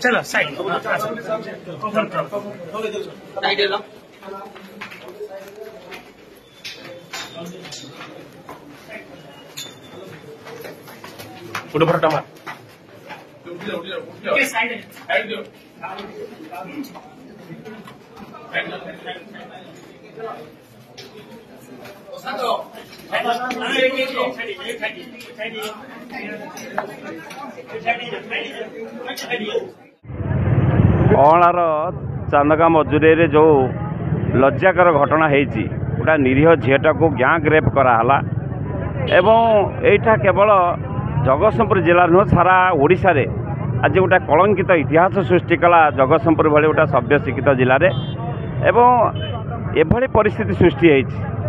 चलो साइड उड़ फटा मार अँलार चांदगा मजुरी जो लज्जाकर घटना होती गोटा निरीह झीटा को गैंग रेप कराला एवं एटा केवल जगतसिंहपुर जिला नुह सारा ओडिशा रे आज गोटे कलंकित इतिहास सृष्टि कला जगतसिंहपुर भाई गोटे सभ्य शिक्षित जिले में एवं एभली परिस्थिति सृष्टि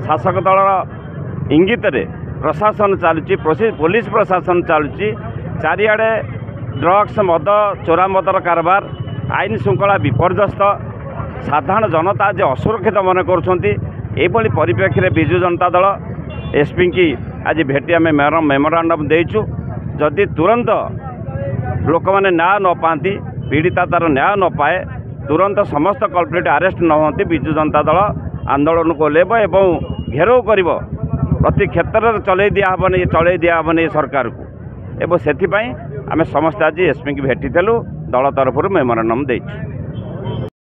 शासक दलर इंगित प्रशासन चलुची पुलिस प्रशासन चलुची चारिआडे ड्रग्स मद चोरा मदर कारबार आईन श्रृंखला विपर्यस्त साधारण जनता आज असुरक्षित मन कर परिप्रेक्षी विजु जनता दल एसपी की आज भेटी आम मेमोरांडम देचु जदि तुरंत लोक मैंने न्याय न पाती पीड़िता तार न्याय न पाए तुरंत समस्त कल्प्रिट अरेस्ट न होती विजु जनता दल आंदोलन को लेब एवं घेराव कर प्रति क्षेत्र में चल दिहबनी सरकार को एवं से आम समस्त आज एसपी की भेटी दल तरफ मेमोरांडम देचु।